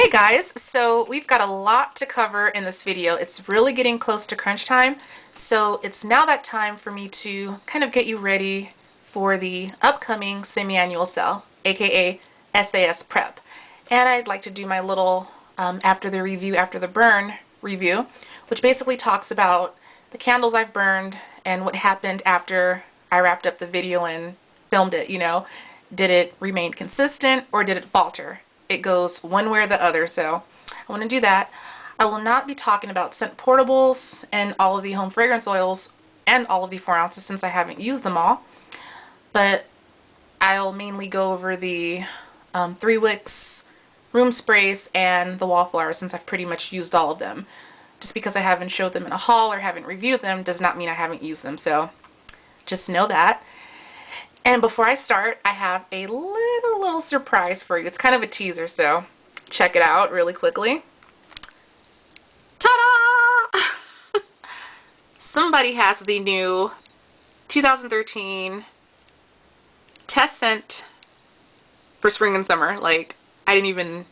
Hey guys, so we've got a lot to cover in this video. It's really getting close to crunch time, so it's now that time for me to kind of get you ready for the upcoming semi-annual sale, aka SAS prep. And I'd like to do my little after the review, after the burn review, which basically talks about the candles I've burned and what happened after I wrapped up the video and filmed it, Did it remain consistent or did it falter? It goes one way or the other, so I want to do that. I will not be talking about scent portables and all of the home fragrance oils and all of the 4 ounces since I haven't used them all, but I'll mainly go over the 3 wicks, room sprays, and the wallflowers since I've pretty much used all of them. Just because I haven't showed them in a haul or haven't reviewed them does not mean I haven't used them, so just know that. And before I start, I have a little surprise for you. It's kind of a teaser, so check it out really quickly. Ta-da! Somebody has the new 2013 test scent for spring and summer. Like, I didn't even...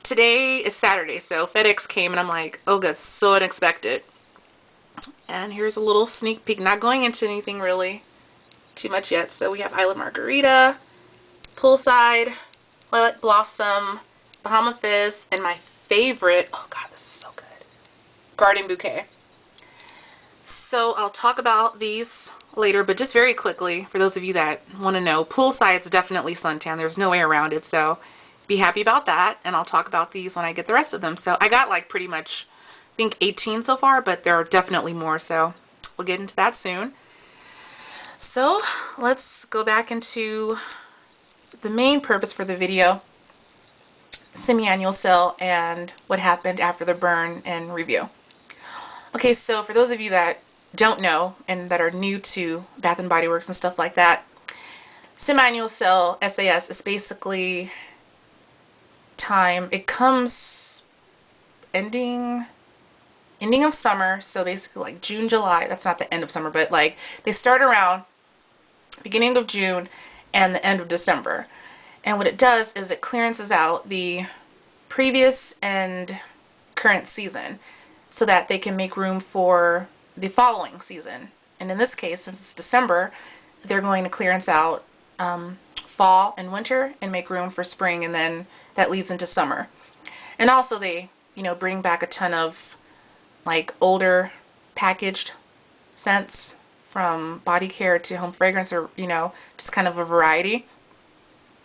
Today is Saturday, so FedEx came and I'm like, oh good, so unexpected. And here's a little sneak peek, not going into anything really too much yet. So we have Isla Margarita, Poolside, Lilac Blossom, Bahama Fizz, and my favorite, oh god, this is so good, Garden Bouquet. So I'll talk about these later, but just very quickly, for those of you that want to know, Poolside's definitely suntan. There's no way around it, so be happy about that, and I'll talk about these when I get the rest of them. So I got like pretty much, I think 18 so far, but there are definitely more, so we'll get into that soon. So let's go back into the main purpose for the video, semi-annual sale and what happened after the burn and review. Okay, so for those of you that don't know and that are new to Bath & Body Works and stuff like that, semi-annual sale, SAS, is basically time, it comes ending of summer, so basically like June, July, that's not the end of summer, but like they start around beginning of June and the end of December. And what it does is it clearances out the previous and current season so that they can make room for the following season. And in this case, since it's December, they're going to clearance out fall and winter and make room for spring, and then that leads into summer. And also they, bring back a ton of like older packaged scents from body care to home fragrance, or just kind of a variety,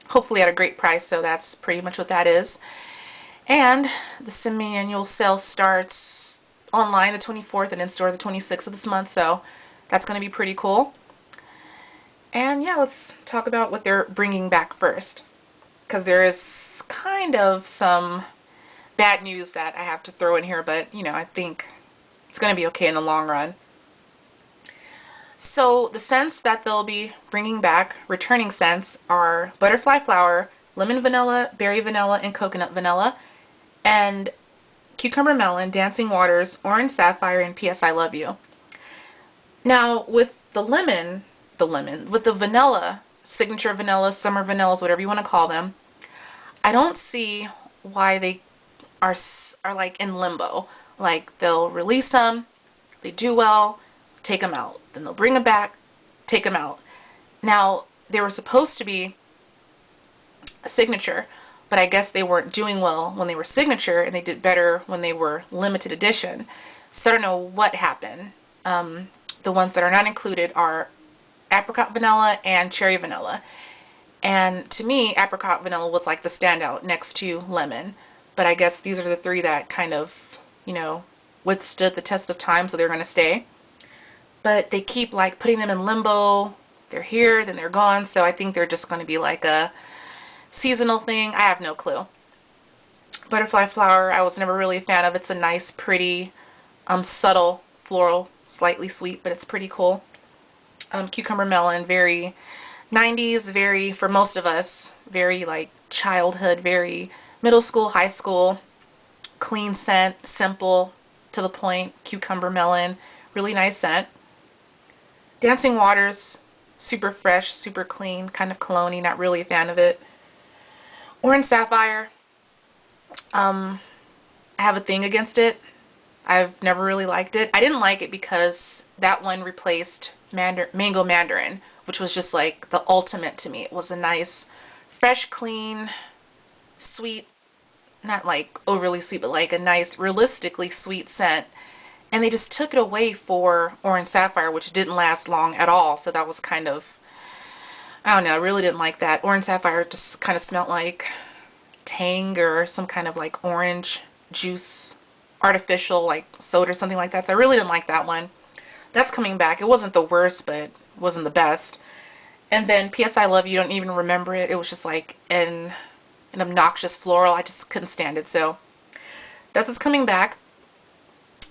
hopefully at a great price. So that's pretty much what that is. And the semi-annual sale starts online the 24th and in store the 26th of this month, so that's going to be pretty cool. And yeah, let's talk about what they're bringing back first, because there is kind of some bad news that I have to throw in here, but I think it's going to be okay in the long run. So the scents that they'll be bringing back, returning scents, are butterfly flower, lemon vanilla, berry vanilla, and coconut vanilla, and cucumber melon, dancing waters, orange sapphire, and P.S. I love you. Now with the with the vanilla, signature vanilla, summer vanillas, whatever you want to call them, I don't see why they are like in limbo. Like they'll release them, they do well, take them out. Then they'll bring them back, take them out. Now, they were supposed to be a signature, but I guess they weren't doing well when they were signature, and they did better when they were limited edition. So I don't know what happened. The ones that are not included are apricot vanilla and cherry vanilla. And to me, apricot vanilla was like the standout next to lemon. But I guess these are the 3 that kind of, withstood the test of time, so they're going to stay. But they keep like putting them in limbo. They're here, then they're gone. So I think they're just going to be like a seasonal thing. I have no clue. Butterfly flower, I was never really a fan of. It's a nice, pretty, subtle floral, slightly sweet, but it's pretty cool. Cucumber melon, very 90s, very, for most of us, very like childhood, very middle school, high school, clean scent, simple, to the point, cucumber melon, really nice scent. Dancing waters, super fresh, super clean, kind of cologne-y, not really a fan of it. Orange sapphire, I have a thing against it. I've never really liked it. I didn't like it because that one replaced Mango Mandarin, which was just like the ultimate to me. It was a nice, fresh, clean, sweet, not like overly sweet, but like a nice, realistically sweet scent. And they just took it away for Orange Sapphire, which didn't last long at all. So that was kind of, I don't know, I really didn't like that. Orange Sapphire just kind of smelled like Tang or some kind of like orange juice, artificial like soda or something like that. So I really didn't like that one. That's coming back. It wasn't the worst, but it wasn't the best. And then P.S. I Love You, don't even remember it. It was just like an obnoxious floral. I just couldn't stand it. So that's what's coming back.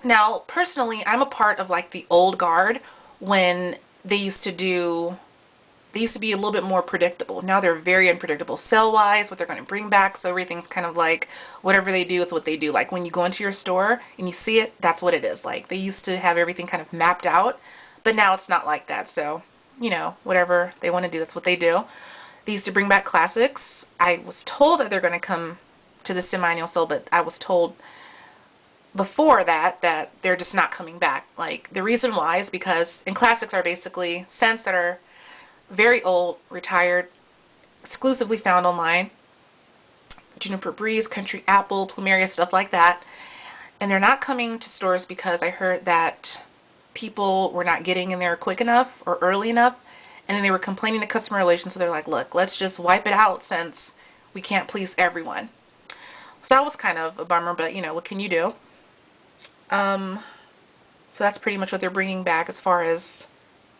Now, personally, I'm a part of like the old guard when they used to do they used to be a little bit more predictable. Now they're very unpredictable sale-wise, what they're going to bring back. So everything's kind of like whatever they do is what they do. Like when you go into your store and you see it, that's what it is. Like they used to have everything kind of mapped out, but now it's not like that. So, you know, whatever they want to do, that's what they do. They used to bring back classics. I was told that they're going to come to the semi-annual sale, but I was told before that they're just not coming back. Like the reason why is because, and classics are basically scents that are very old, retired, exclusively found online. Juniper Breeze, Country Apple, Plumeria, stuff like that. And they're not coming to stores because I heard that people were not getting in there quick enough or early enough. And then they were complaining to customer relations. So they're like, look, let's just wipe it out since we can't please everyone. So that was kind of a bummer, but you know, what can you do? So that's pretty much what they're bringing back as far as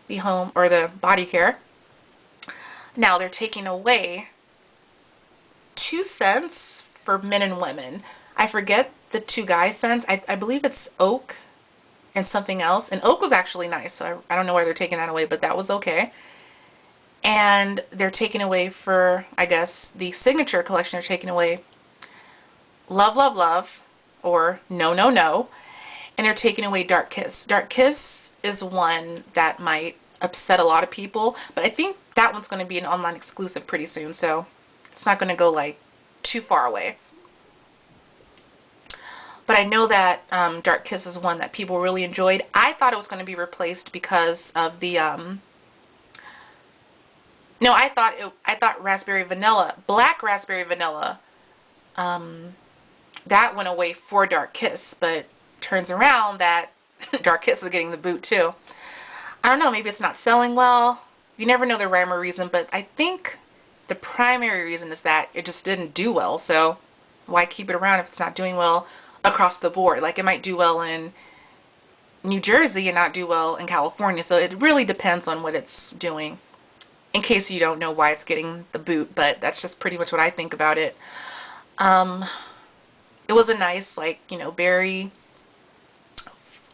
the home or the body care. Now they're taking away 2 scents for men and women. I forget the two guy scents. I believe it's oak and something else. And oak was actually nice, so I don't know why they're taking that away, but that was okay. And they're taking away for, I guess, the signature collection, they're taking away Love, Love, Love, or No, No, No. And they're taking away Dark Kiss. Dark Kiss is one that might upset a lot of people, but I think that one's going to be an online exclusive pretty soon, so it's not going to go like too far away. But I know that Dark Kiss is one that people really enjoyed. I thought it was going to be replaced because of the no, I thought raspberry vanilla, black raspberry vanilla, that went away for Dark Kiss, but turns around that Dark Kiss is getting the boot too. I don't know, maybe it's not selling well. You never know the rhyme or reason, but I think the primary reason is that it just didn't do well. So why keep it around if it's not doing well across the board? Like it might do well in New Jersey and not do well in California. So it really depends on what it's doing. In case you don't know why it's getting the boot, but that's just pretty much what I think about it. It was a nice, like, you know, berry,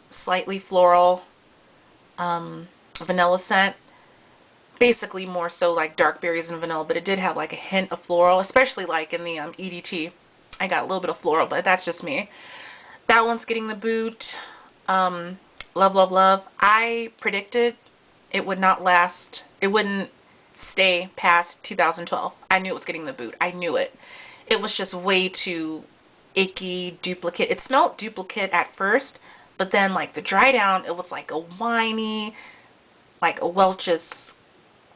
slightly floral, vanilla scent. Basically more so like dark berries and vanilla, but it did have like a hint of floral, especially like in the EDT. I got a little bit of floral, but that's just me. That one's getting the boot. Love, Love, Love. I predicted it would not last. It wouldn't stay past 2012. I knew it was getting the boot. I knew it. It was just way too icky, duplicate. It smelled duplicate at first, but then like the dry down, it was like a winey, like a Welch's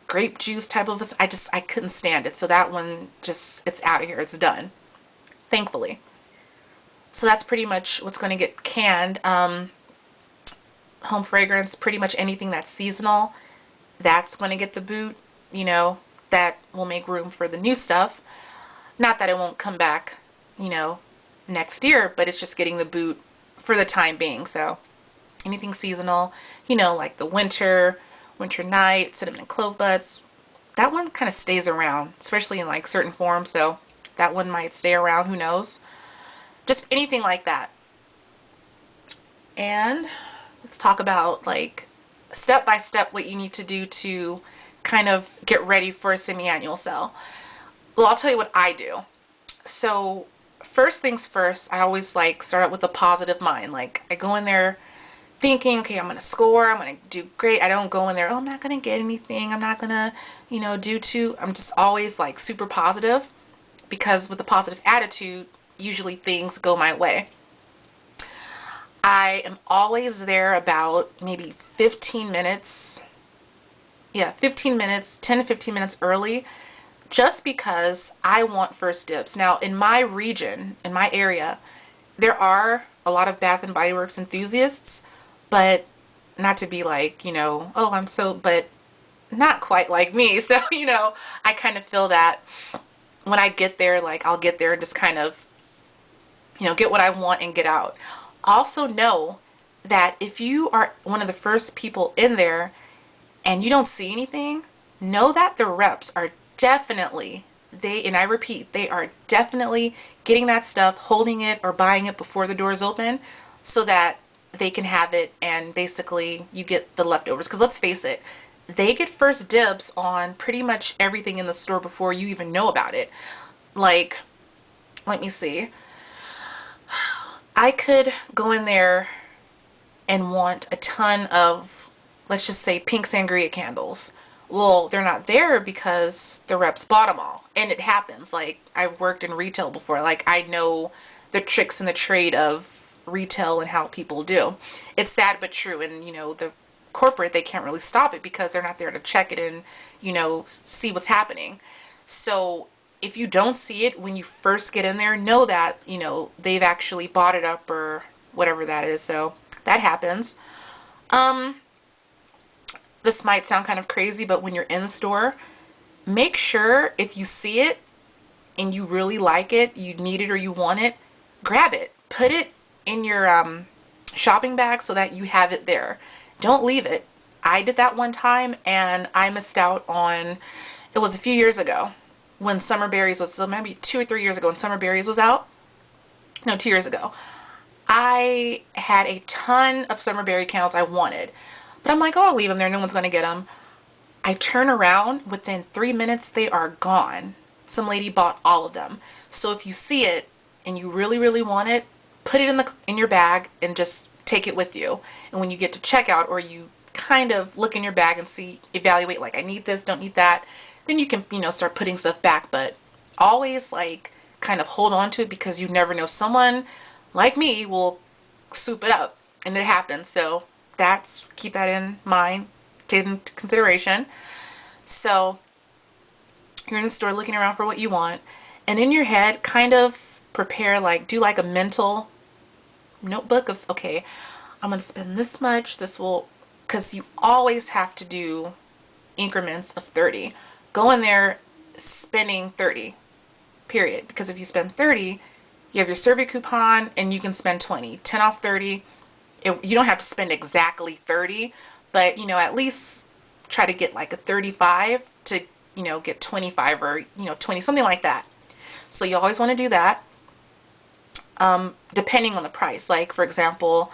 grape juice type of, I couldn't stand it. So that one just, it's out of here. It's done. Thankfully. So that's pretty much what's going to get canned. Home fragrance, pretty much anything that's seasonal, that's going to get the boot. You know, that will make room for the new stuff. Not that it won't come back, you know, next year, but it's just getting the boot for the time being. So anything seasonal, you know, like the winter night, cinnamon and clove buds, that one kind of stays around, especially in like certain forms. So that one might stay around, who knows. Just anything like that. And let's talk about like step by step what you need to do to kind of get ready for a semi-annual sale. Well, I'll tell you what I do. So first things first, I always like start out with a positive mind. Like I go in there thinking, okay, I'm going to score, I'm going to do great. I don't go in there, oh, I'm not going to get anything. I'm not going to, you know, I'm just always like super positive, because with a positive attitude, usually things go my way. I am always there about maybe 15 minutes. Yeah, 15 minutes, 10 to 15 minutes early, just because I want first dibs. Now, in my region, in my area, there are a lot of Bath and Body Works enthusiasts, but not to be like, oh, I'm so, but not quite like me. So, I kind of feel that when I get there, like I'll get there and just kind of, get what I want and get out. Also know that if you are one of the first people in there and you don't see anything, know that the reps are definitely, and I repeat, they are definitely getting that stuff, holding it or buying it before the doors open so that they can have it and basically you get the leftovers. Because let's face it, they get first dibs on pretty much everything in the store before you even know about it. Like, let me see. I could go in there and want a ton of, let's just say, pink sangria candles. Well, they're not there because the reps bought them all. And it happens. Like, I've worked in retail before. Like, I know the tricks in the trade of retail and how people do. It's sad but true. And, the corporate, they can't really stop it because they're not there to check it and, see what's happening. So if you don't see it when you first get in there, know that, they've actually bought it up or whatever that is. So that happens. This might sound kind of crazy, but when you're in the store, make sure if you see it and you really like it, you need it or you want it, grab it. Put it in your shopping bag so that you have it there. Don't leave it. I did that one time and I missed out on, it was a few years ago when Summer Berries was, so maybe 2 or 3 years ago when Summer Berries was out. No, 2 years ago. I had a ton of Summer Berry candles I wanted. But I'm like, oh, I'll leave them there. No one's going to get them. I turn around. Within 3 minutes, they are gone. Some lady bought all of them. So if you see it and you really, really want it, put it in your bag and just take it with you. And when you get to checkout or you kind of look in your bag and evaluate, like, I need this, don't need that, then you can, start putting stuff back. But always, like, kind of hold on to it because you never know. Someone like me will soup it up. And it happens. So keep that in mind, take into consideration. So you're in the store looking around for what you want, and in your head kind of prepare, like, do like a mental notebook of, okay, I'm going to spend this much, because you always have to do increments of 30. Go in there spending 30, period, because if you spend 30, you have your survey coupon and you can spend 20, 10 off 30. You don't have to spend exactly 30, but, at least try to get like a 35 to, get 25 or, 20, something like that. So you always want to do that, depending on the price. Like, for example,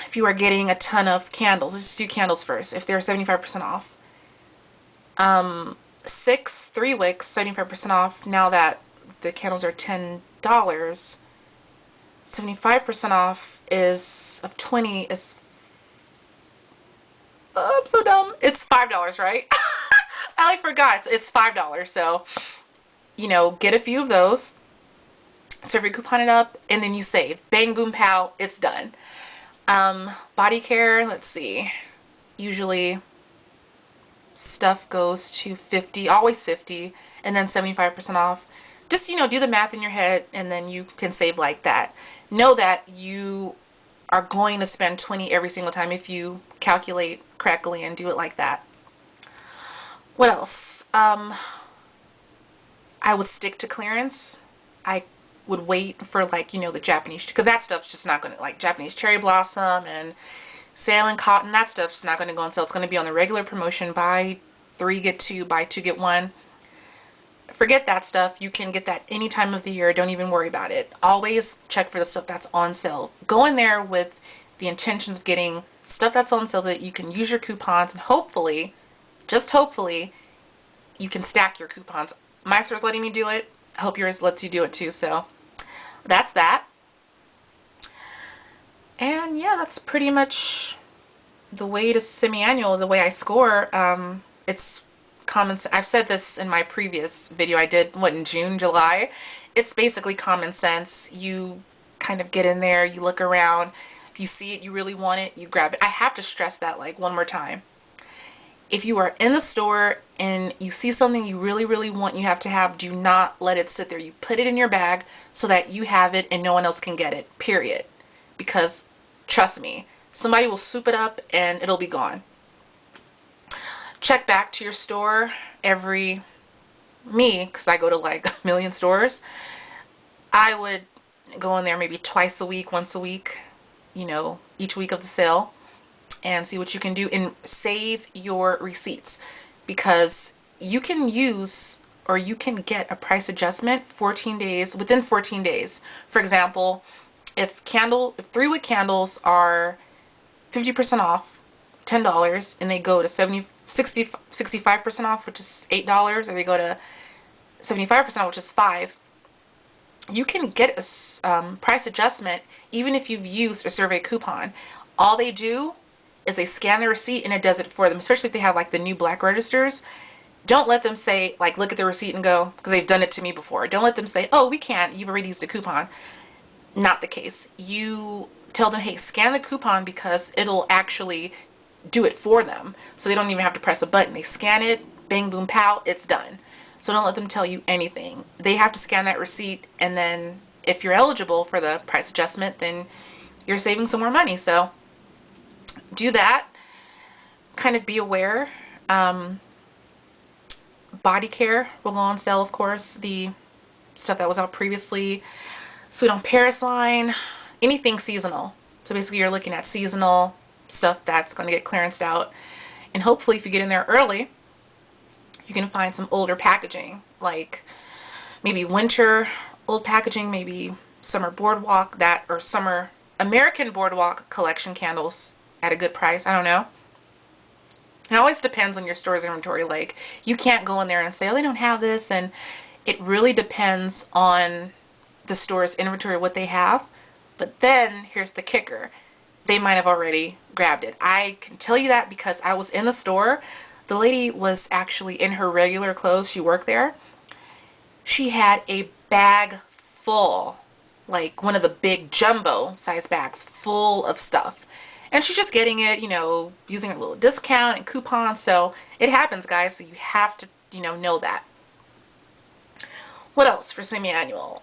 if you are getting a ton of candles, let's just do candles first. If they're 75% off, 3 wicks, 75% off. Now that the candles are $10, 75% off of 20 is, oh, I'm so dumb. It's $5, right? I forgot. It's $5. So, get a few of those, serve your coupon it up, and then you save. Bang, boom, pow, it's done. Body care, let's see. Usually stuff goes to 50, always 50, and then 75% off. Just, do the math in your head, and then you can save like that. Know that you are going to spend 20 every single time if you calculate correctly and do it like that. What else? I would stick to clearance. I would wait for, like, the Japanese, because that stuff's just not going to, like, Japanese cherry blossom and sailin cotton, that stuff's not going to go on sale. It's going to be on the regular promotion, buy 3 get 2, buy 2 get 1. Forget that stuff. You can get that any time of the year. Don't even worry about it. Always check for the stuff that's on sale. Go in there with the intentions of getting stuff that's on sale that you can use your coupons, and hopefully, just hopefully, you can stack your coupons. My store's letting me do it. I hope yours lets you do it too. So that's that. And yeah, that's pretty much the way to semi-annual, the way I score. It's common. I've said this in my previous video I did, in June, July. it's basically common sense. You kind of get in there, you look around. If you see it, you really want it, you grab it. I have to stress that like one more time. If you are in the store and you see something you really, really want, you have to have, do not let it sit there. You put it in your bag so that you have it and no one else can get it, period. Because trust me, somebody will swoop it up and it'll be gone. Check back to your store every, me, because I go to like a million stores, I would go in there maybe twice a week, once a week, you know, each week of the sale, and see what you can do and save your receipts, because you can use or you can get a price adjustment 14 days, within 14 days. For example, if 3-wick candles are 50% off, $10, and they go to 65% off, which is $8, or they go to 75%, which is $5, you can get a price adjustment even if you've used a survey coupon. All they do is they scan the receipt and it does it for them, especially if they have like the new black registers. Don't let them say, like, look at the receipt and go, because they've done it to me before. Don't let them say, oh, we can't, you've already used a coupon. Not the case. You tell them, hey, scan the coupon, because it'll actually do it for them. So they don't even have to press a button. They scan it, bang, boom, pow, it's done. So don't let them tell you anything. They have to scan that receipt, and then if you're eligible for the price adjustment, then you're saving some more money. So do that. Kind of be aware. Body care will go on sale, of course. The stuff that was out previously. Sweet on Paris line. Anything seasonal. So basically you're looking at seasonal stuff that's going to get clearanced out. And hopefully if you get in there early, you can find some older packaging, like maybe winter old packaging, maybe summer boardwalk, that, or summer American boardwalk collection candles at a good price. I don't know. It always depends on your store's inventory. Like, you can't go in there and say, oh, they don't have this, and it really depends on the store's inventory, what they have. But then here's the kicker. They might have already grabbed it. I can tell you that because I was in the store. The lady was actually in her regular clothes. She worked there. She had a bag full, like one of the big jumbo size bags full of stuff. And she's just getting it, you know, using a little discount and coupon. So it happens, guys. So you have to, know that. What else for semi-annual?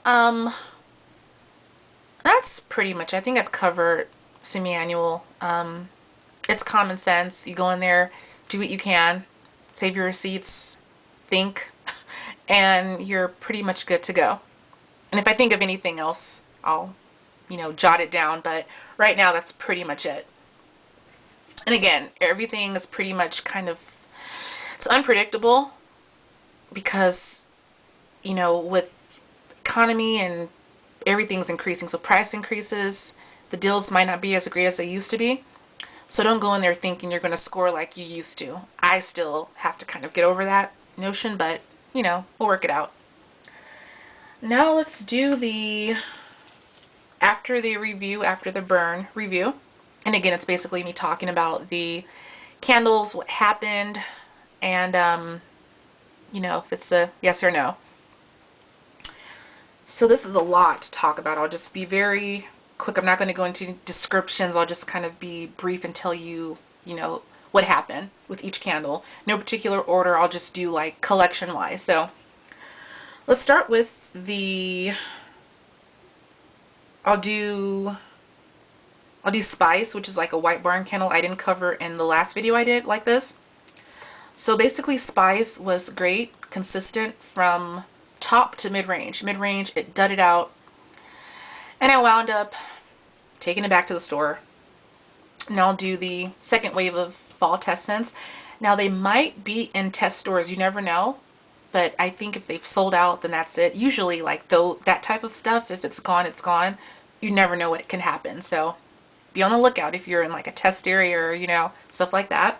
That's pretty much, I think I've covered semi-annual. It's common sense. You go in there, do what you can, save your receipts, think, and you're pretty much good to go. And if I think of anything else, I'll, jot it down. But right now, that's pretty much it. And again, everything is pretty much it's unpredictable because, with economy and everything's increasing. So price increases, the deals might not be as great as they used to be. So don't go in there thinking you're going to score like you used to. I still have to kind of get over that notion, but, we'll work it out. Now let's do after the burn review. And again, it's basically me talking about the candles, what happened, and, if it's a yes or no. So this is a lot to talk about. I'll just be very quick. I'm not going to go into descriptions. I'll just kind of be brief and tell you, what happened with each candle. No particular order. I'll just do like collection wise. So let's start with I'll do Spice, which is like a white barn candle. I didn't cover in the last video I did like this. So basically Spice was great, consistent from top to mid-range. Mid-range, it dudded out. And I wound up taking it back to the store. And I'll do the second wave of fall test scents. Now they might be in test stores, you never know. But I think if they've sold out, then that's it. Usually like that type of stuff, if it's gone, it's gone. You never know what can happen. So be on the lookout if you're in like a test area or, stuff like that.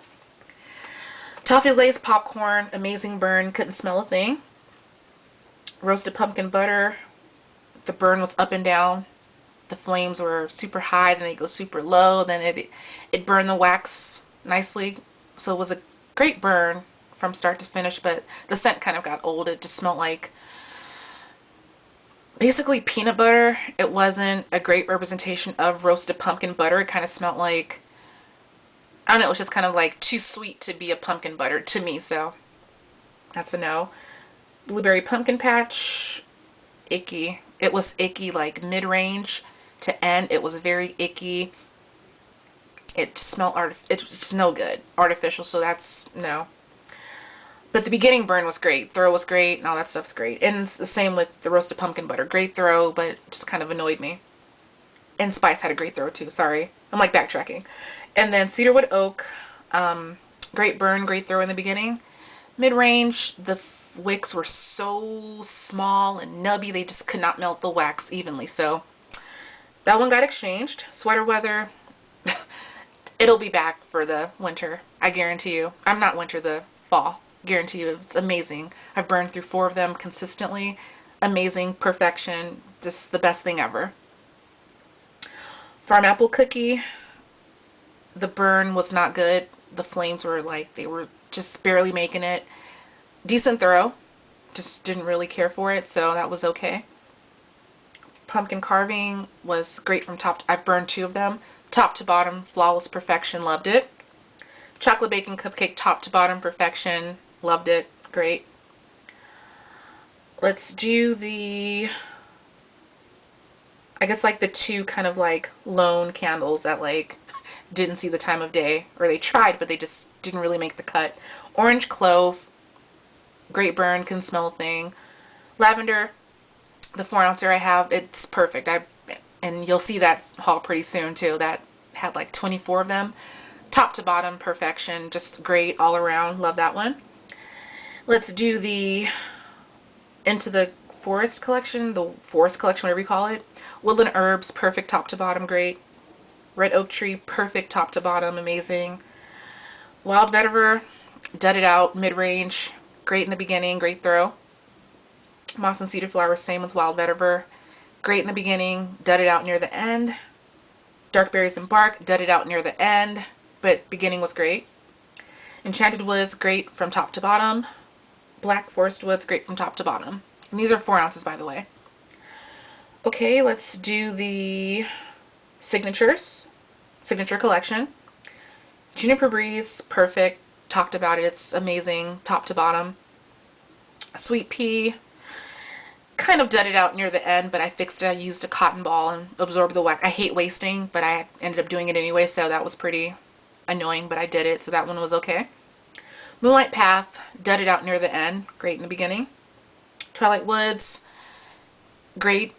Toffee glazed popcorn, amazing burn, couldn't smell a thing. Roasted pumpkin butter, the burn was up and down. The flames were super high, then they go super low, then it burned the wax nicely. So it was a great burn from start to finish, but the scent kind of got old. It just smelled like basically peanut butter. It wasn't a great representation of roasted pumpkin butter. It kind of smelled like, I don't know, it was just kind of like too sweet to be a pumpkin butter to me, so that's a no. Blueberry pumpkin patch, icky. It was icky like mid-range to end. It was very icky. It smelled it's no good. Artificial, so that's no. But the beginning burn was great. Throw was great and all that stuff's great. And it's the same with the roasted pumpkin butter. Great throw, but it just kind of annoyed me. And spice had a great throw too. Sorry. I'm like backtracking. And then cedarwood oak, great burn, great throw in the beginning. Mid-range, the wicks were so small and nubby, they just could not melt the wax evenly. So that one got exchanged. Sweater weather, it'll be back for the winter. I guarantee you. I'm not winter, the fall. Guarantee you, it's amazing. I've burned through 4 of them consistently. Amazing, perfection, just the best thing ever. Farm apple cookie, the burn was not good. The flames were like, they were just barely making it. Decent throw, just didn't really care for it, so that was okay. Pumpkin carving was great from top to, I've burned 2 of them. Top to bottom, flawless perfection, loved it. Chocolate bacon cupcake, top to bottom, perfection, loved it, great. Let's do the, I guess like the 2 kind of like lone candles that like didn't see the time of day, or they tried but they just didn't really make the cut. Orange clove, great burn, can smell a thing. Lavender, the 4-ouncer I have, it's perfect. And you'll see that haul pretty soon too. That had like 24 of them. Top to bottom, perfection, just great all around. Love that one. Let's do the Into the Forest collection, the Forest collection, whatever you call it. Woodland herbs, perfect top to bottom, great. Red oak tree, perfect top to bottom, amazing. Wild vetiver, dudded out, mid-range, great in the beginning, great throw. Moss and cedar flower, same with wild vetiver. Great in the beginning, dudded out near the end. Dark berries and bark, dudded out near the end, but beginning was great. Enchanted woods, great from top to bottom. Black forest woods, great from top to bottom. And these are 4 ounces, by the way. Okay, let's do the signatures. Signature collection. Juniper breeze, perfect. Talked about it. It's amazing, top to bottom. Sweet pea, kind of dudded out near the end, but I fixed it. I used a cotton ball and absorbed the wax. I hate wasting, but I ended up doing it anyway, so that was pretty annoying, but I did it, so that one was okay. Moonlight Path, dudded out near the end, great in the beginning. Twilight Woods, great,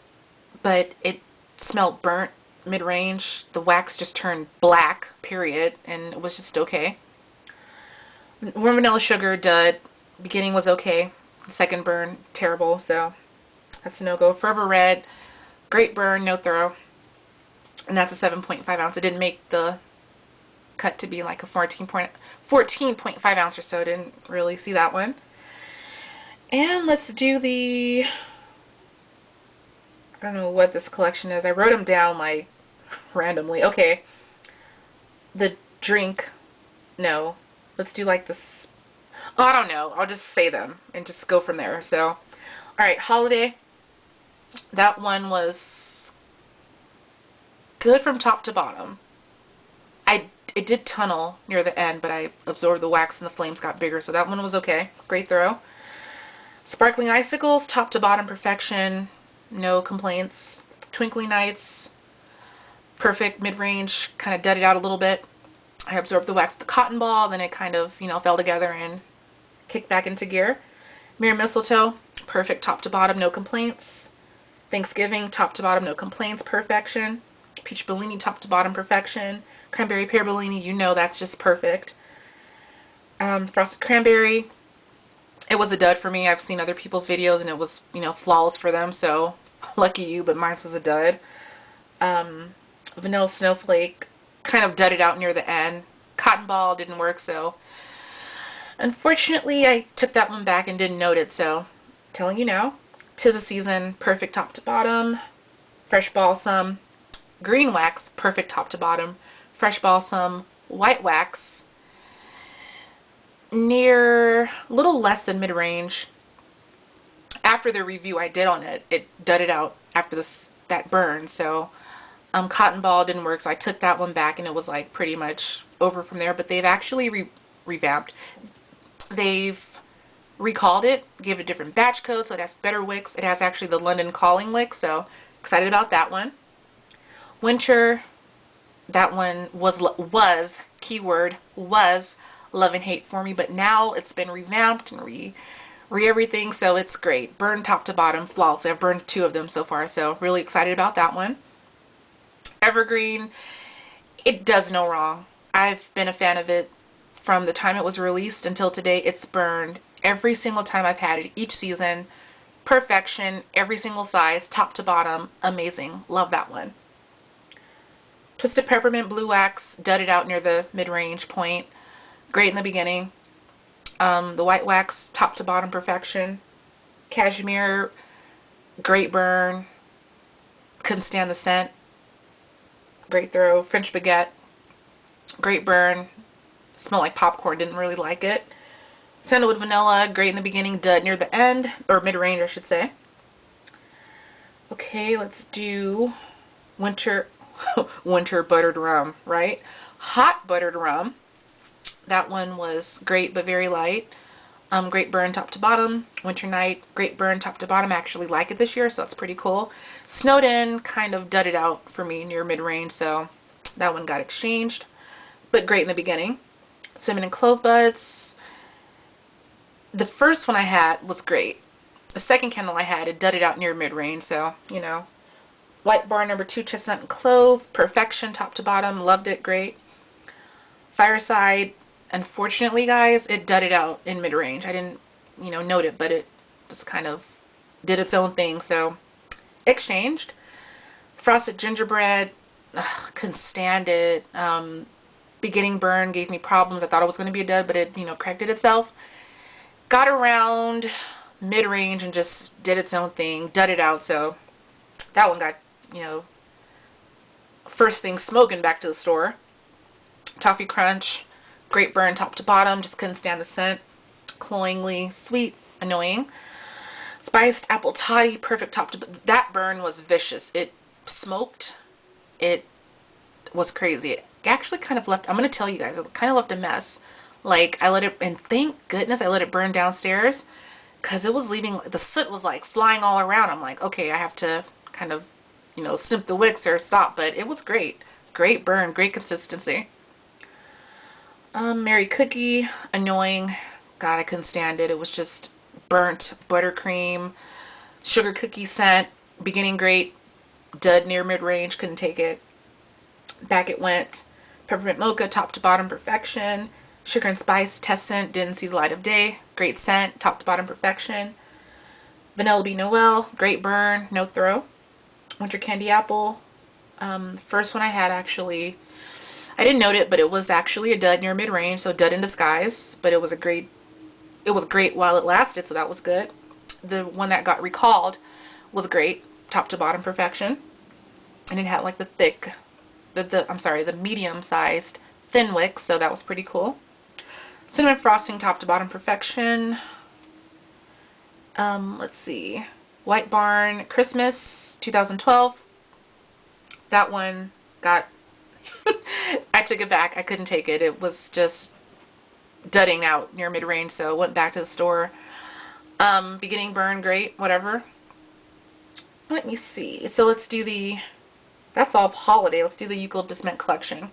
but it smelled burnt mid-range. The wax just turned black, period, and it was just okay. Warm Vanilla Sugar, dud. Beginning was okay. Second burn, terrible, so that's a no-go. Forever Red, great burn, no throw. And that's a 7.5 ounce. It didn't make the cut to be like a 14.5 ounce or so. Didn't really see that one. And let's do the, I don't know what this collection is. I wrote them down like randomly. Okay. The drink, no. Let's do like this. Oh, I don't know. I'll just say them and just go from there. So, all right, holiday. That one was good from top to bottom. It did tunnel near the end, but I absorbed the wax and the flames got bigger, so that one was okay. Great throw. Sparkling Icicles, top to bottom, perfection. No complaints. Twinkling Nights, perfect mid-range, kind of dudded out a little bit. I absorbed the wax with the cotton ball, then it kind of, fell together and kicked back into gear. Mere Mistletoe, perfect top to bottom, no complaints. Thanksgiving, top to bottom, no complaints, perfection. Peach Bellini, top to bottom, perfection. Cranberry Pear Bellini, that's just perfect. Frosted Cranberry, it was a dud for me. I've seen other people's videos and it was, flawless for them, so lucky you, but mine was a dud. Vanilla Snowflake, kind of dudded out near the end. Cotton Ball didn't work, so unfortunately I took that one back and didn't note it, so telling you now. 'Tis a Season, perfect top to bottom. Fresh Balsam, green wax, perfect top to bottom. Fresh Balsam, white wax, near a little less than mid-range. after the review I did on it, it dudded out after that burn. So cotton ball didn't work, so I took that one back, and it was like pretty much over from there. But they've actually revamped. They've recalled it, gave it a different batch code, so it has better wicks. It has actually the London Calling wick, so excited about that one. Winter, that one was keyword was love and hate for me, but now it's been revamped and re everything, so it's great. Burned top to bottom, flawless. I've burned 2 of them so far, so really excited about that one. Evergreen, it does no wrong. I've been a fan of it from the time it was released until today. It's burned every single time I've had it, each season. Perfection, every single size, top to bottom, amazing. Love that one. Twisted Peppermint Blue Wax, dudded out near the mid-range point. Great in the beginning. The White Wax, top to bottom, perfection. Cashmere, great burn. Couldn't stand the scent. Great throw. French Baguette, great burn. Smelled like popcorn, didn't really like it. Sandalwood Vanilla, great in the beginning, dud near the end, or mid-range I should say. Okay, let's do winter winter buttered rum, right? Hot buttered rum. That one was great but very light. Great burn top to bottom. Winter Night, great burn top to bottom. I actually like it this year, so that's pretty cool. Snowed In kind of dudded out for me near mid-range, so that one got exchanged. But great in the beginning. Cinnamon Clove Buds. The first one I had was great. The second candle I had, it dudded out near mid-range, so, you know. White Bar number 2, Chestnut and Clove. Perfection, top to bottom. Loved it, great. Fireside, unfortunately, guys, it dudded out in mid-range. I didn't, note it, but it just kind of did its own thing, so exchanged. Frosted Gingerbread, couldn't stand it. Beginning burn gave me problems. I thought it was going to be a dud, but it, corrected itself. Got around mid-range and just did its own thing, dudded out, so that one got, first thing smoking back to the store. Toffee Crunch, great burn top to bottom, just couldn't stand the scent. Cloyingly sweet, annoying. Spiced Apple Toddy, perfect top to bottom. That burn was vicious. It smoked. It was crazy. It actually kind of left, I'm going to tell you guys, it kind of left a mess. Like, I let it, and thank goodness I let it burn downstairs, because it was leaving, the soot was like flying all around. I'm like, okay, I have to kind of, simp the wicks or stop, but it was great. Great burn, great consistency. Mary Cookie, annoying. God, I couldn't stand it. It was just burnt buttercream, sugar cookie scent. Beginning great, dud near mid-range, couldn't take it. Back it went. Peppermint Mocha, top to bottom, perfection. Sugar and Spice, test scent, didn't see the light of day. Great scent, top to bottom, perfection. Vanilla Bean Noel, great burn, no throw. Winter Candy Apple, first one I had actually, I didn't note it, but it was actually a dud near mid-range, so dud in disguise. But it was great while it lasted, so that was good. The one that got recalled was great, top to bottom, perfection. And it had like the thick, the medium-sized thin wick, so that was pretty cool. Cinnamon Frosting, top to bottom, perfection. Let's see. White Barn Christmas 2012. That one got I took it back. I couldn't take it. It was just dudding out near mid-range, so went back to the store. Beginning burn, great, whatever. Let me see. So let's do that's all holiday. Let's do the Eucalyptus Mint collection.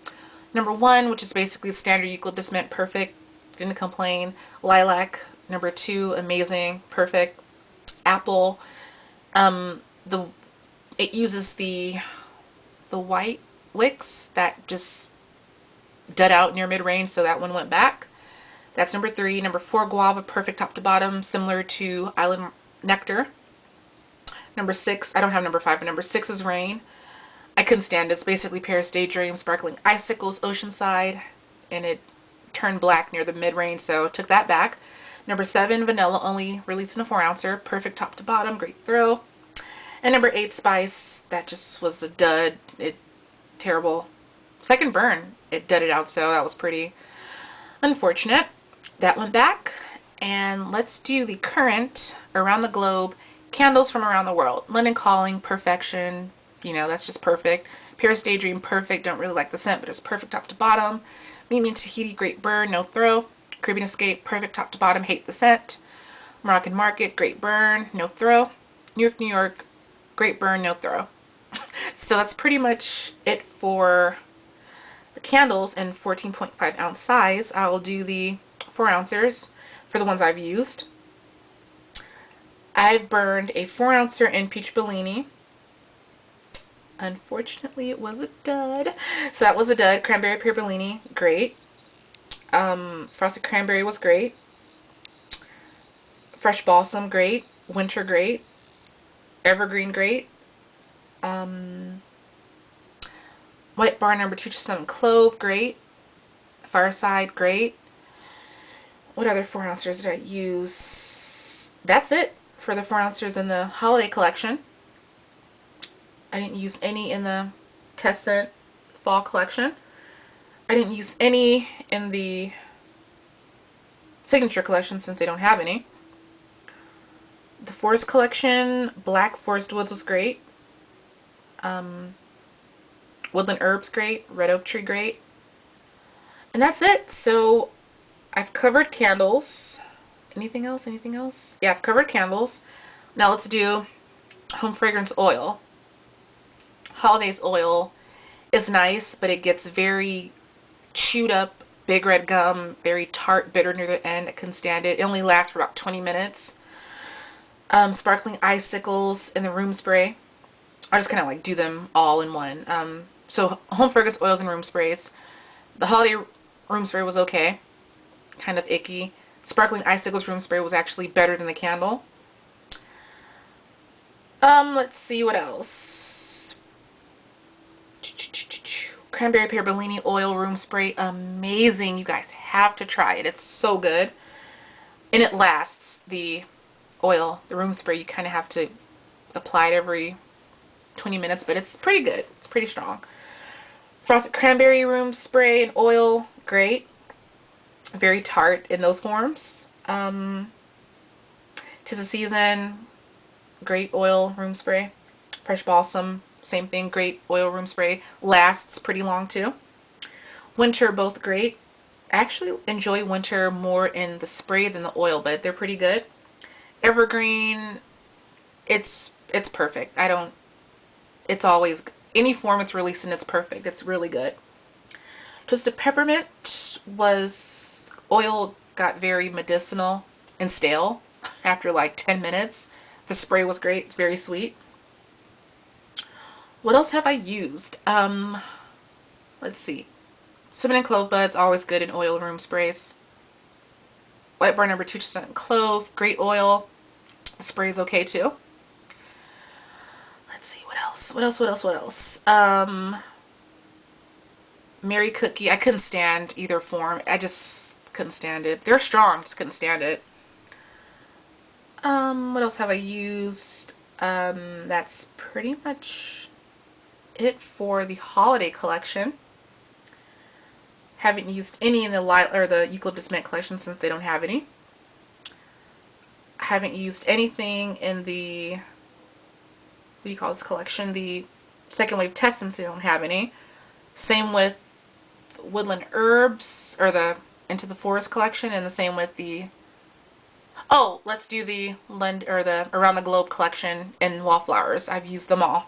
Number 1, which is basically the standard Eucalyptus Mint, perfect, didn't complain. Lilac, number 2, amazing, perfect. Apple, it uses the white wicks that just dud out near mid-range, so that one went back. That's number 3. Number 4, Guava, perfect top to bottom, similar to Island Nectar. Number 6, I don't have number 5, but number 6 is Rain. I couldn't stand it. It's basically Paris Daydream, Sparkling Icicles, Oceanside, and it turned black near the mid-range, so took that back. Number 7, Vanilla, only released in a 4-ouncer, perfect top to bottom, great throw. And number 8, Spice, that just was a dud. Terrible. Second burn, it dudded out, so that was pretty unfortunate. That went back. And let's do the current Around the Globe candles from around the world. London Calling, Perfection, you know, that's just perfect. Paris Daydream, perfect. Don't really like the scent, but it's perfect top to bottom. Meet Me in Tahiti, great burn, no throw. Caribbean Escape, perfect top to bottom, hate the scent. Moroccan Market, great burn, no throw. New York, New York, great burn, no throw. So that's pretty much it for the candles in 14.5 ounce size. I will do the 4 ounces for the ones I've used. I've burned a 4 ouncer in Peach Bellini. Unfortunately, it was a dud. So that was a dud. Cranberry Pear Bellini, great. Frosted Cranberry was great. Fresh Balsam, great. Winter, great. Evergreen, great. White Bar number 2 Cinnamon Clove, great. Fireside, great. What other 4 ounces did I use? That's it for the 4 ounces in the holiday collection. I didn't use any in the Test Scent fall collection. I didn't use any in the signature collection since they don't have any. The Forest collection, Black Forest Woods was great. Woodland Herbs, great. Red Oak Tree, great. And that's it. So I've covered candles. Anything else? Anything else? Yeah, I've covered candles. Now let's do home fragrance oil. Holidays oil is nice, but it gets very chewed up, big red gum, very tart, bitter near the end. I couldn't stand it. It only lasts for about 20 minutes. Sparkling icicles in the room spray. I just kind of like do them all in one. So home fragrance oils and room sprays. The holiday room spray was okay, kind of icky. Sparkling icicles room spray was actually better than the candle. Let's see what else. Cranberry Pear Bellini oil room spray, amazing. You guys have to try it. It's so good. And it lasts. The oil, the room spray, you kind of have to apply it every 20 minutes, but it's pretty good. It's pretty strong. Frosted Cranberry room spray and oil, great. Very tart in those forms. 'Tis the Season, great oil room spray. Fresh Balsam, same thing, great oil room spray. Lasts pretty long too. Winter, both great. I actually enjoy Winter more in the spray than the oil, but they're pretty good. Evergreen, it's perfect. It's always, any form it's released in, it's perfect. It's really good. Twisted Peppermint was, oil got very medicinal and stale after like 10 minutes. The spray was great. It's very sweet. What else have I used? Let's see. Cinnamon and clove buds, always good in oil room sprays. White Bar number 2 Cinnamon Clove, great oil. The spray is okay too. Let's see, what else? What else? Mary Cookie, I couldn't stand either form. I just couldn't stand it. They're strong, just couldn't stand it. What else have I used? That's pretty much it for the holiday collection. Haven't used any in the the Eucalyptus Mint collection since they don't have any. Haven't used anything in the, what do you call this collection? The second wave test since they don't have any. Same with Woodland Herbs, or the Into the Forest collection, and the same with the, oh, let's do the Around the Globe collection and Wallflowers. I've used them all.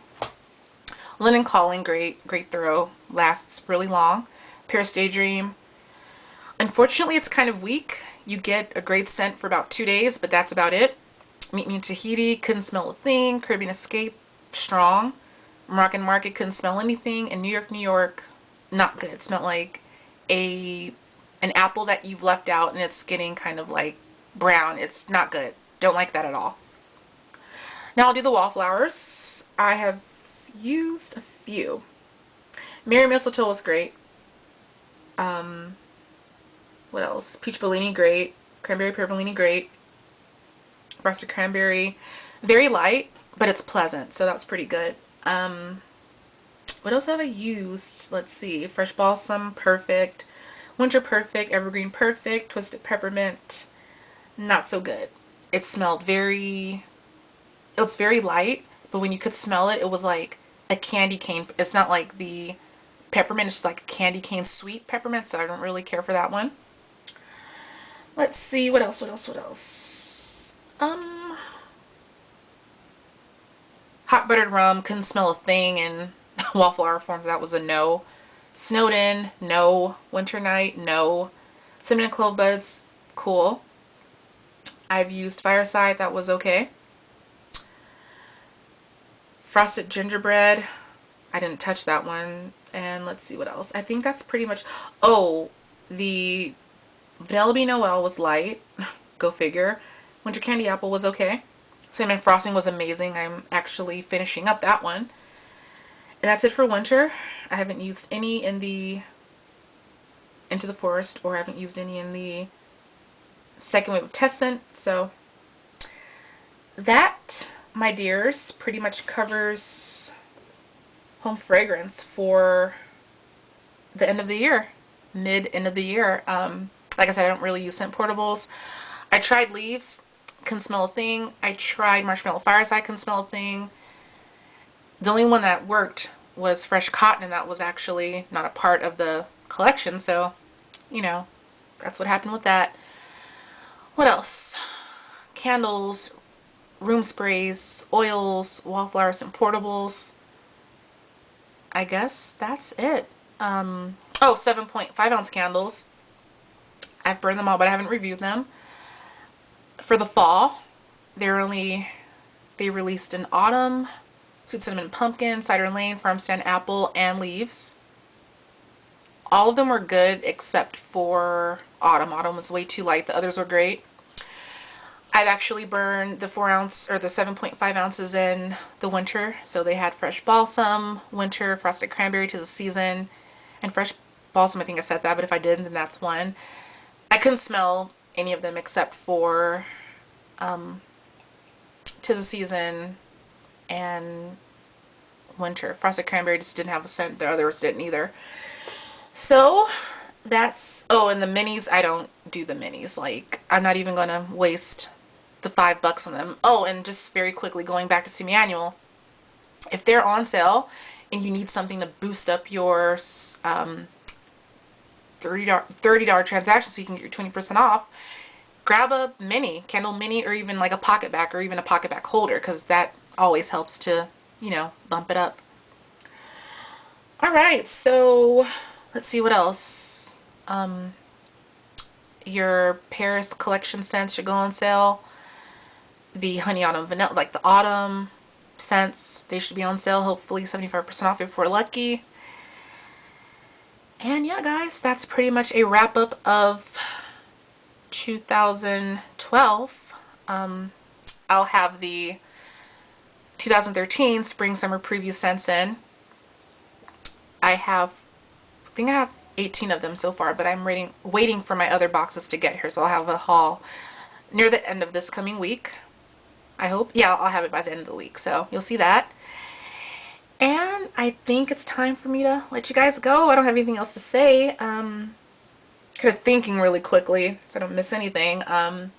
Linen Calling, great throw, lasts really long. Paris Daydream, unfortunately it's kind of weak. You get a great scent for about 2 days, but that's about it. Meet Me in Tahiti, couldn't smell a thing. Caribbean Escape, strong. Moroccan Market, couldn't smell anything. And New York, New York, not good. It smelled like an apple that you've left out and it's getting kind of like brown. It's not good. Don't like that at all. Now I'll do the Wallflowers. I have used a few. Merry Mistletoe was great. What else? Peach Bellini, great. Cranberry Pear Bellini, great. Frosted Cranberry, very light, but it's pleasant, so that's pretty good. What else have I used? Let's see. Fresh Balsam, perfect. Winter, perfect. Evergreen, perfect. Twisted Peppermint, not so good. It smelled very It was very light, but when you could smell it, it was like a candy cane. It's not like the peppermint, it's like a candy cane sweet peppermint, so I don't really care for that one. Let's see, what else, what else, what else? Hot buttered rum, couldn't smell a thing in wallflower forms. That was a no. Snowed in, no. Winter night, no. Cinnamon and clove buds, cool. I've used Fireside, that was okay. Frosted gingerbread, I didn't touch that one. And let's see what else. I think that's pretty much. Oh, the Vanilla Bean Noel was light. Go figure. Winter Candy Apple was okay. Cinnamon Frosting was amazing. I'm actually finishing up that one. And that's it for winter. I haven't used any in the Into the Forest, or I haven't used any in the second wave of test scent. So that, my dears, pretty much covers home fragrance for the end of the year, mid-end of the year. Like I said, I don't really use scent portables. I tried leaves, couldn't smell a thing. I tried Marshmallow Fireside, couldn't smell a thing. The only one that worked was Fresh Cotton, and that was actually not a part of the collection, so, you know, that's what happened with that. What else? Candles, room sprays, oils, wallflower scent portables. I guess that's it. Oh, 7.5 ounce candles. I've burned them all, but I haven't reviewed them. For the fall, they released in autumn, Sweet Cinnamon Pumpkin, Cider Lane, Farm Stand Apple, and Leaves. All of them were good except for autumn. Autumn was way too light. The others were great. I've actually burned the 4 ounce or the 7.5 ounces in the winter. So they had Fresh Balsam, Winter, Frosted Cranberry, to the Season, and Fresh Balsam, I think I said that, but if I didn't, then that's one. I couldn't smell any of them except for Tis the Season and Winter. Frosted Cranberry just didn't have a scent. The others didn't either. So that's, oh, and the minis, I don't do the minis. Like, I'm not even going to waste the $5 on them. Oh, and just very quickly going back to semi-annual, if they're on sale and you need something to boost up your $30 transaction so you can get your 20% off, grab a mini, candle mini, or even like a pocket back, or even a pocket back holder, because that always helps to, you know, bump it up. Alright, so let's see what else. Your Paris collection scents should go on sale. The Honey Autumn Vanilla, like the autumn scents, they should be on sale, hopefully 75% off if we're lucky. And yeah, guys, that's pretty much a wrap up of 2012. I'll have the 2013 spring summer preview scents in. I think I have 18 of them so far, but I'm waiting for my other boxes to get here, so I'll have a haul near the end of this coming week. I hope. Yeah, I'll have it by the end of the week, so you'll see that. And I think it's time for me to let you guys go. I don't have anything else to say. Kind of thinking really quickly so I don't miss anything. I'll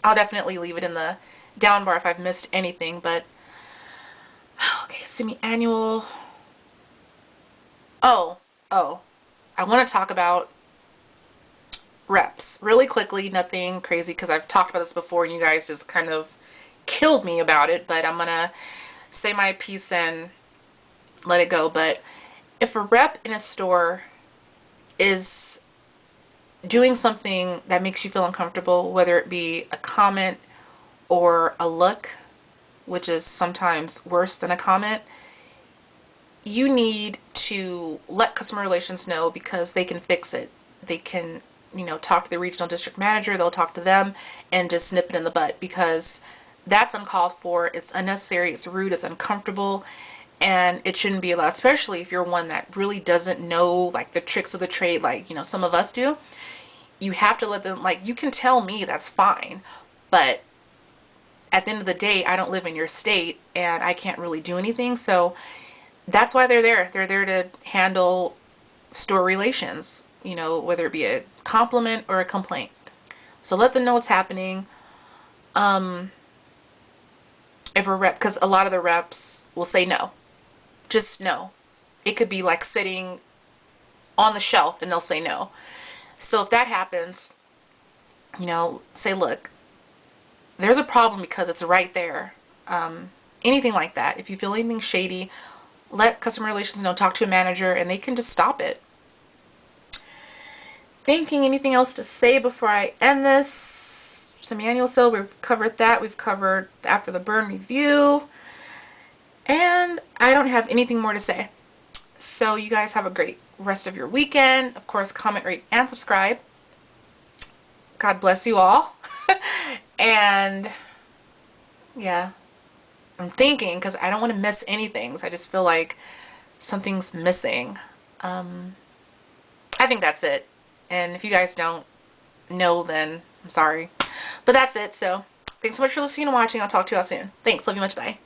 definitely leave it in the down bar if I've missed anything, but okay, semi-annual. Oh, I want to talk about reps really quickly. Nothing crazy because I've talked about this before and you guys just kind of killed me about it, but I'm gonna say my piece and let it go. But if a rep in a store is doing something that makes you feel uncomfortable, whether it be a comment or a look, which is sometimes worse than a comment, you need to let customer relations know, because they can fix it. They can, you know, talk to the regional district manager, they'll talk to them and just nip it in the butt, because that's uncalled for, it's unnecessary, it's rude, it's uncomfortable, and it shouldn't be allowed, especially if you're one that really doesn't know like the tricks of the trade like, you know, some of us do. You have to let them, like, you can tell me, that's fine, but at the end of the day, I don't live in your state and I can't really do anything. So that's why they're there. They're there to handle store relations, you know, whether it be a compliment or a complaint. So let them know what's happening. if a rep, because a lot of the reps will say no. Just no. It could be like sitting on the shelf and they'll say no. So if that happens, say, look, there's a problem because it's right there. Anything like that. If you feel anything shady, let customer relations know, talk to a manager, and they can just stop it. Thinking anything else to say before I end this? Some annual sale, we've covered that. We've covered after the burn review. And I don't have anything more to say. So you guys have a great rest of your weekend. Of course, comment, rate, and subscribe. God bless you all. And yeah, I'm thinking, because I don't want to miss anything. So I just feel like something's missing. I think that's it. And if you guys don't know, then I'm sorry. But that's it. So thanks so much for listening and watching. I'll talk to you all soon. Thanks. Love you much. Bye.